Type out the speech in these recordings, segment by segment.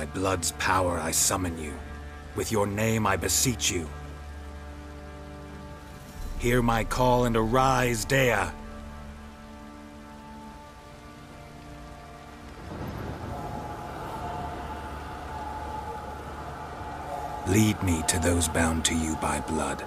By blood's power I summon you. With your name I beseech you. Hear my call and arise, Dea! Lead me to those bound to you by blood.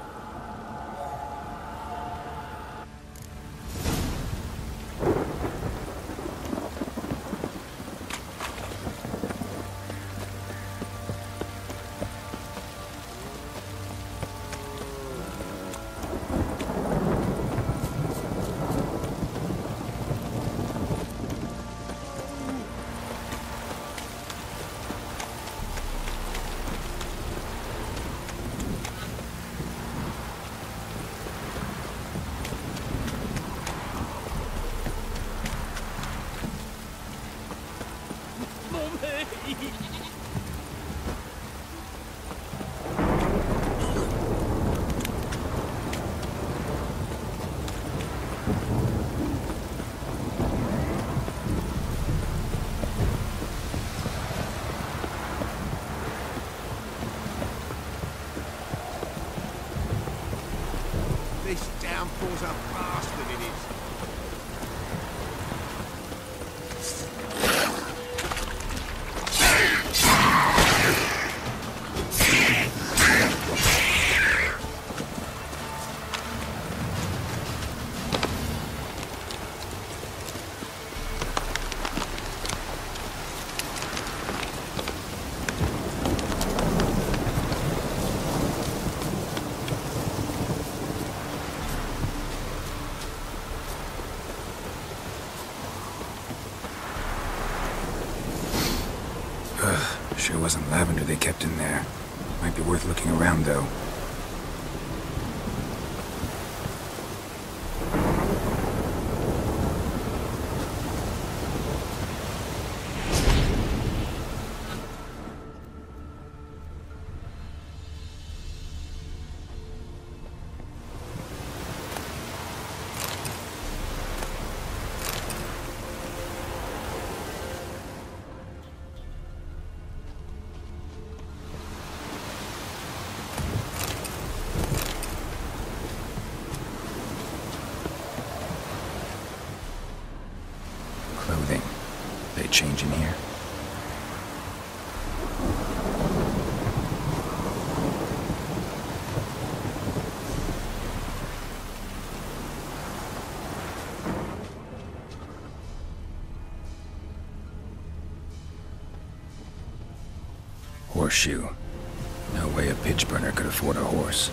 This downpour's a bastard, it is. Sure wasn't lavender they kept in there. Might be worth looking around, though. Clothing. They change in here? Horseshoe. No way a pitch burner could afford a horse.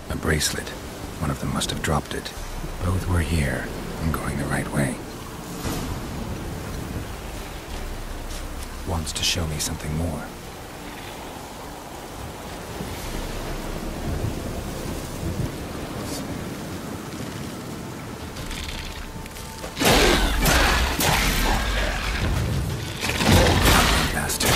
A bracelet. One of them must have dropped it. Both were here. I'm going the right way. Wants to show me something more. Bastard.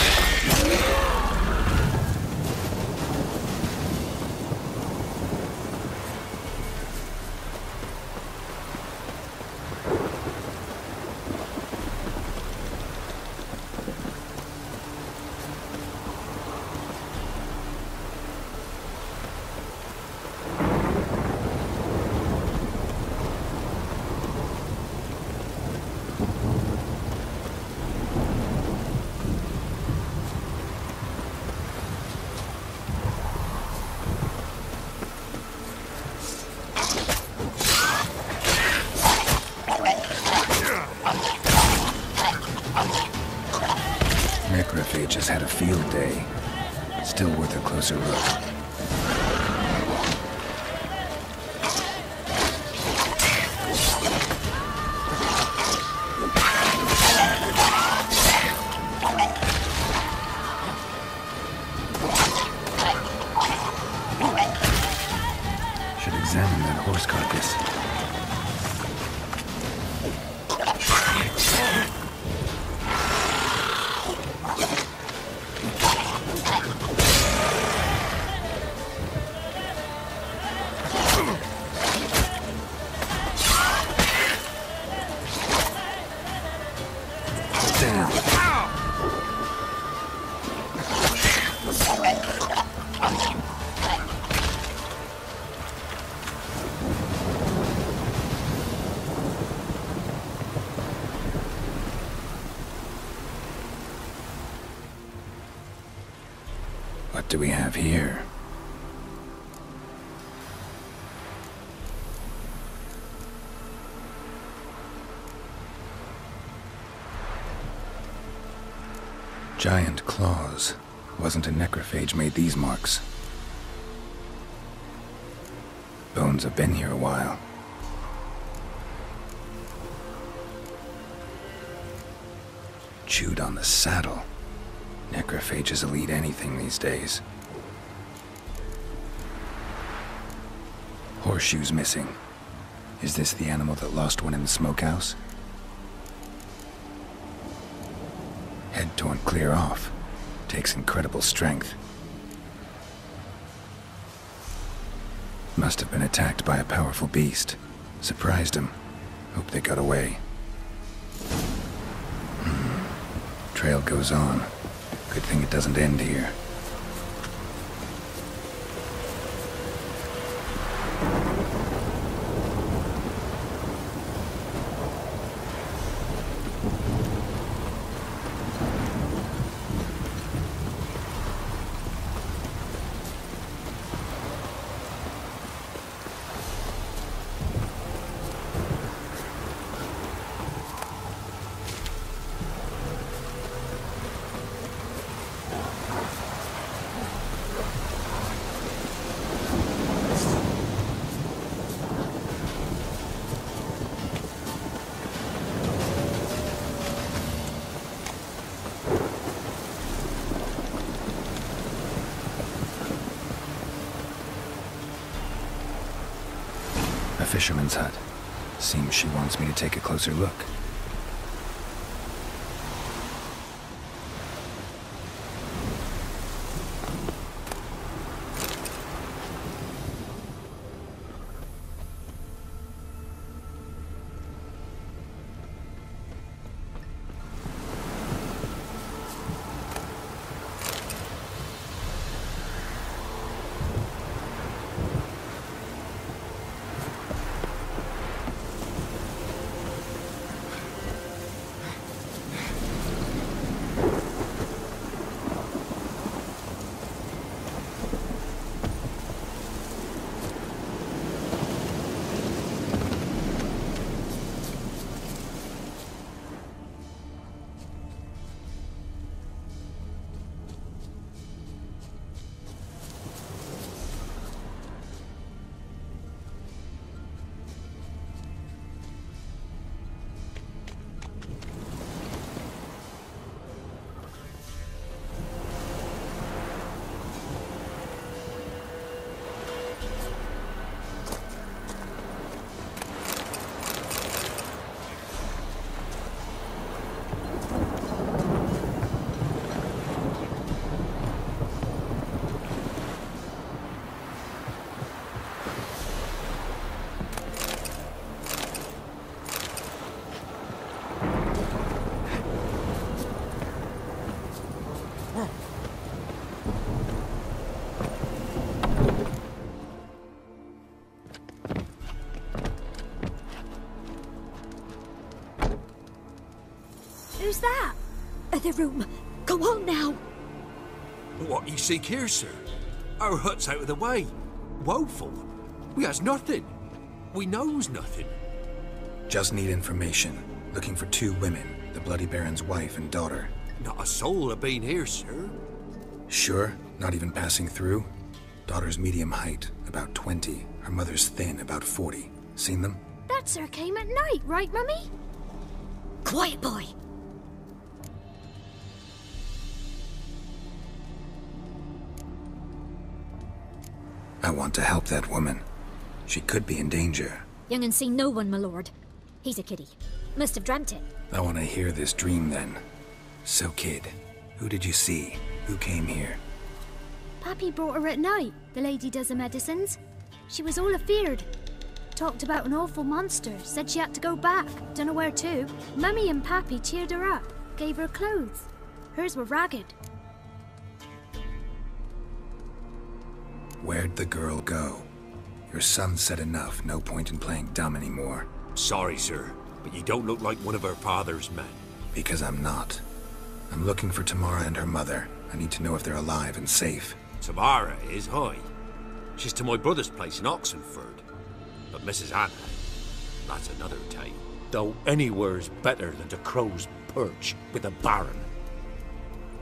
Necrophage has had a field day. Still worth a closer look. Should examine that horse carcass. What do we have here? Giant claws. Wasn't a necrophage made these marks. Bones have been here a while. Chewed on the saddle. Necrophages will eat anything these days. Horseshoes missing. Is this the animal that lost one in the smokehouse? Head torn clear off. Takes incredible strength. Must have been attacked by a powerful beast. Surprised him. Hope they got away. Trail goes on. Good thing it doesn't end here. A fisherman's hut. Seems she wants me to take a closer look. Who's that? Other room. Go on now. What you seek here, sir? Our hut's out of the way. Woeful. We has nothing. We knows nothing. Just need information. Looking for 2 women. The Bloody Baron's wife and daughter. Not a soul have been here, sir. Sure? Not even passing through? Daughter's medium height, about 20. Her mother's thin, about 40. Seen them? That sir came at night, right, Mummy? Quiet, boy. I want to help that woman. She could be in danger. Young and seen no one, my lord. He's a kiddie. Must have dreamt it. I want to hear this dream then. So, kid, who did you see? Who came here? Pappy brought her at night. The lady does the medicines. She was all afeared. Talked about an awful monster. Said she had to go back. Dunno where to. Mummy and Pappy cheered her up. Gave her clothes. Hers were ragged. Where'd the girl go? Your son said enough. No point in playing dumb anymore. Sorry, sir, but you don't look like one of her father's men. Because I'm not. I'm looking for Tamara and her mother. I need to know if they're alive and safe. Tamara is, high. She's to my brother's place in Oxenford. But Mrs. Anna, that's another tale. Though anywhere's better than the Crow's Perch with a baron.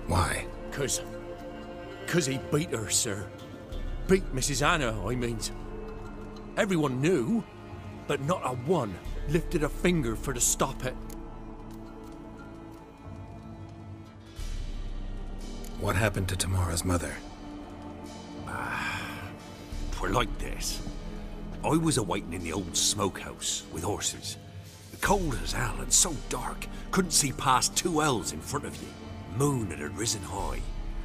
Why? 'Cause he beat her, sir. Beat Mrs. Anna, I means. Everyone knew, but not a one lifted a finger for to stop it. What happened to Tamara's mother? Twere like this. I was awaiting in the old smokehouse with horses. Cold as hell and so dark, couldn't see past 2 ells in front of you. Moon had risen high,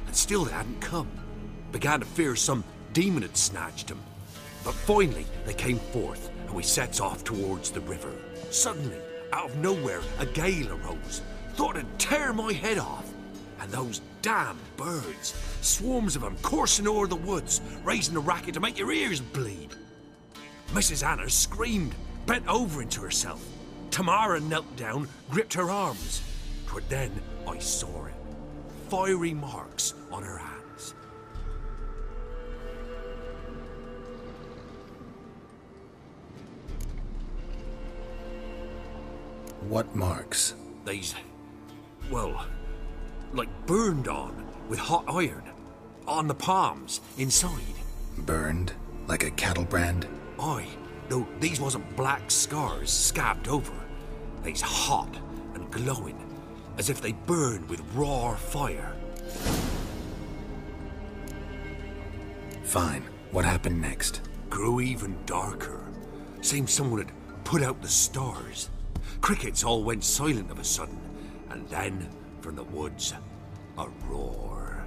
and still they hadn't come. Began to fear some demon had snatched them. But finally they came forth, and we sets off towards the river. Suddenly, out of nowhere, a gale arose. Thought it'd tear my head off. And those damned birds, swarms of them coursing o'er the woods, raising a racket to make your ears bleed. Mrs. Anna screamed, bent over into herself. Tamara knelt down, gripped her arms. 'Twere then I saw it. Fiery marks on her hands. What marks? They's, well, like burned on with hot iron. On the palms, inside. Burned? Like a cattle brand? Aye, though these wasn't black scars scabbed over. They's hot and glowing, as if they burned with raw fire. Fine. What happened next? Grew even darker. Seemed someone had put out the stars. Crickets all went silent of a sudden, and then, from the woods, a roar.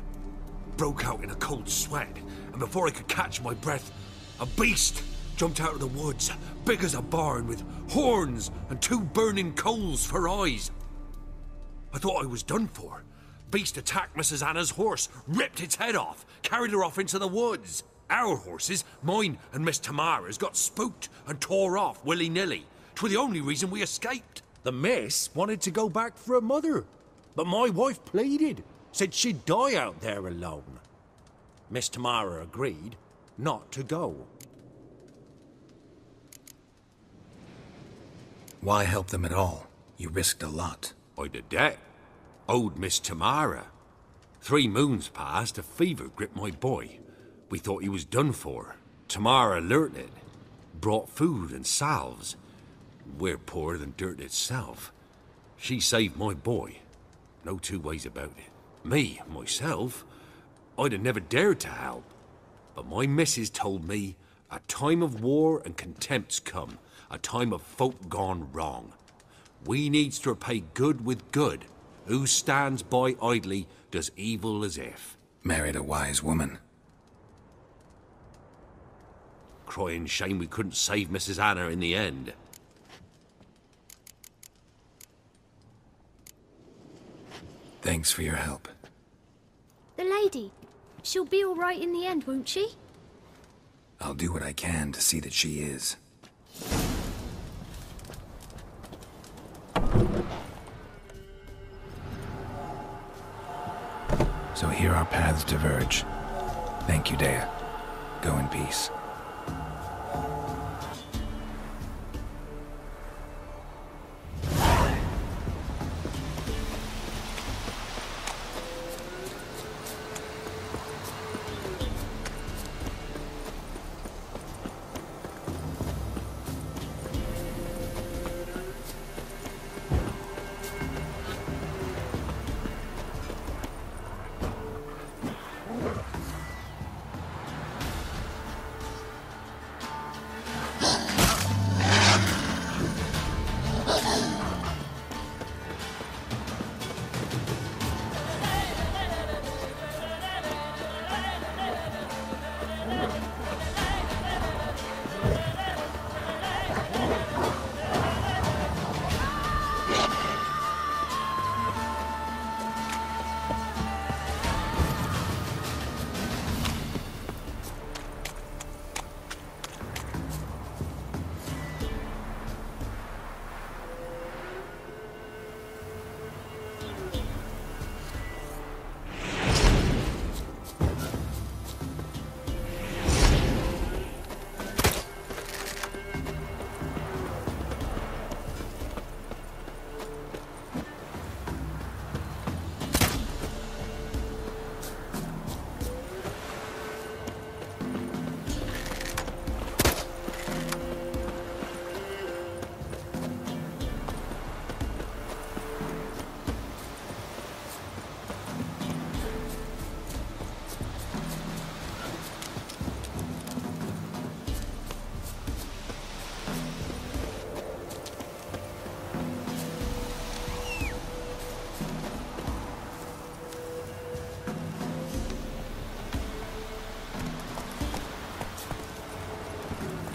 Broke out in a cold sweat, and before I could catch my breath, a beast jumped out of the woods, big as a barn, with horns and 2 burning coals for eyes. I thought I was done for. Beast attacked Mrs. Anna's horse, ripped its head off, carried her off into the woods. Our horses, mine and Miss Tamara's, got spooked and tore off willy-nilly. 'Twere the only reason we escaped. The miss wanted to go back for her mother, but my wife pleaded, said she'd die out there alone. Miss Tamara agreed not to go. Why help them at all? You risked a lot. I'd a debt. Owed Miss Tamara. 3 moons passed, a fever gripped my boy. We thought he was done for. Tamara alerted. Brought food and salves. We're poorer than dirt itself. She saved my boy. No 2 ways about it. Me, myself, I'd have never dared to help. But my missus told me a time of war and contempt's come. A time of folk gone wrong. We needs to repay good with good. Who stands by idly does evil as if. Married a wise woman. Crying shame we couldn't save Mrs. Anna in the end. Thanks for your help. The lady, she'll be all right in the end, won't she? I'll do what I can to see that she is. So here our paths diverge. Thank you, Dea. Go in peace.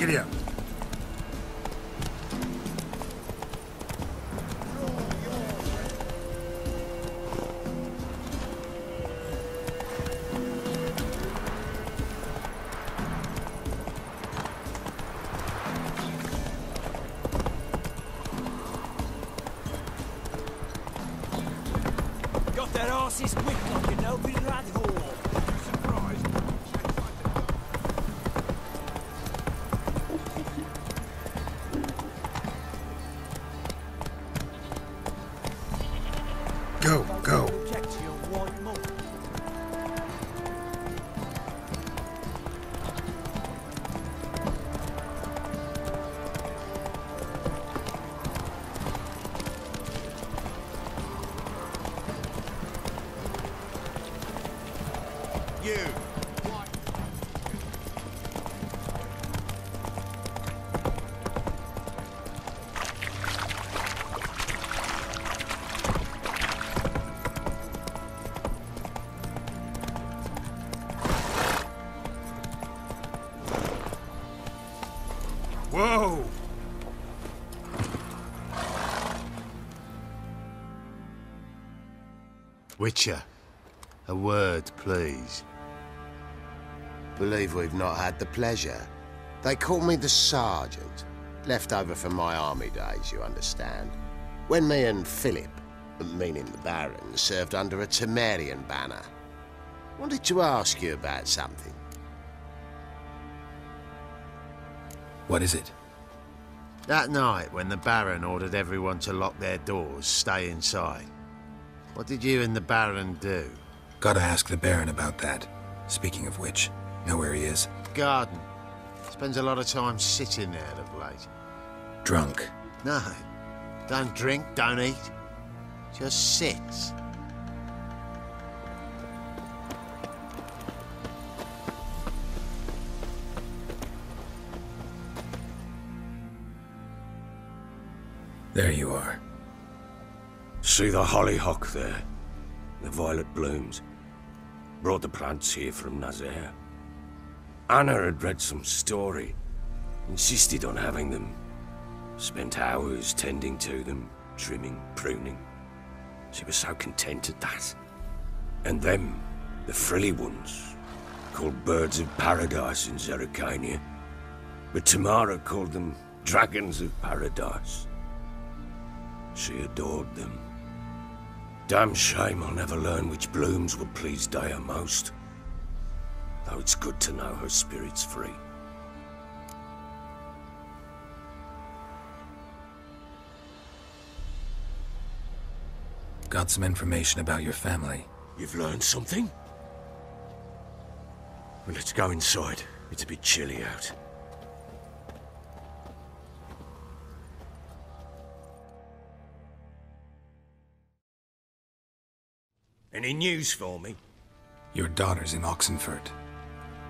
Giddy up. Got their asses whipped like an open rat hole. Surprised. Go, go. Protect your white mold. You. Whoa! Witcher, a word, please. Believe we've not had the pleasure. They call me the Sergeant. Left over from my army days, you understand. When me and Philip, meaning the Baron, served under a Temerian banner. Wanted to ask you about something. What is it? That night when the Baron ordered everyone to lock their doors, stay inside. What did you and the Baron do? Gotta ask the Baron about that. Speaking of which, know where he is? Garden. Spends a lot of time sitting there of late. Drunk. No. Don't drink, don't eat. Just sits. There you are. See the hollyhock there? The violet blooms. Brought the plants here from Nazaire. Anna had read some story. Insisted on having them. Spent hours tending to them, trimming, pruning. She was so content at that. And them, the frilly ones, called birds of paradise in Zerrikania. But Tamara called them dragons of paradise. She adored them. Damn shame I'll never learn which blooms would please Daya most. Though it's good to know her spirit's free. Got some information about your family. You've learned something? Well, let's go inside. It's a bit chilly out. Any news for me? Your daughter's in Oxenfurt.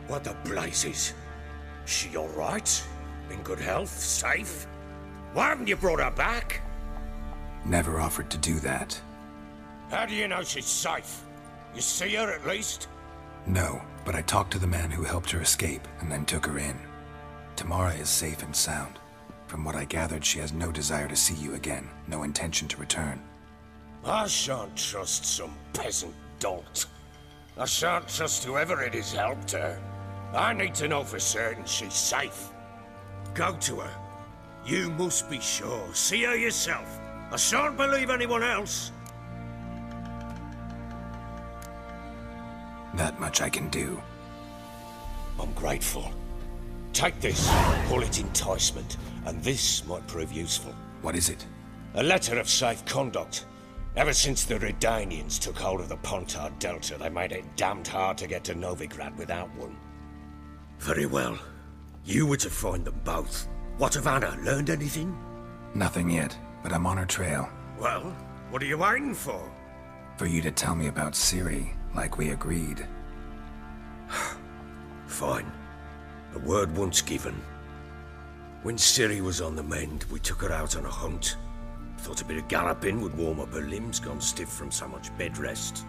What the blazes? She all right? In good health? Safe? Why haven't you brought her back? Never offered to do that. How do you know she's safe? You see her at least? No, but I talked to the man who helped her escape and then took her in. Tamara is safe and sound. From what I gathered, she has no desire to see you again, no intention to return. I shan't trust some peasant dolt. I shan't trust whoever it is helped her. I need to know for certain she's safe. Go to her. You must be sure. See her yourself. I shan't believe anyone else. That much I can do. I'm grateful. Take this, call it enticement, and this might prove useful. What is it? A letter of safe conduct. Ever since the Redanians took hold of the Pontar Delta, they made it damned hard to get to Novigrad without one. Very well. You were to find them both. What of Anna? Learned anything? Nothing yet, but I'm on her trail. Well, what are you waiting for? For you to tell me about Ciri, like we agreed. Fine. A word once given. When Ciri was on the mend, we took her out on a hunt. Thought a bit of galloping would warm up her limbs, gone stiff from so much bed rest.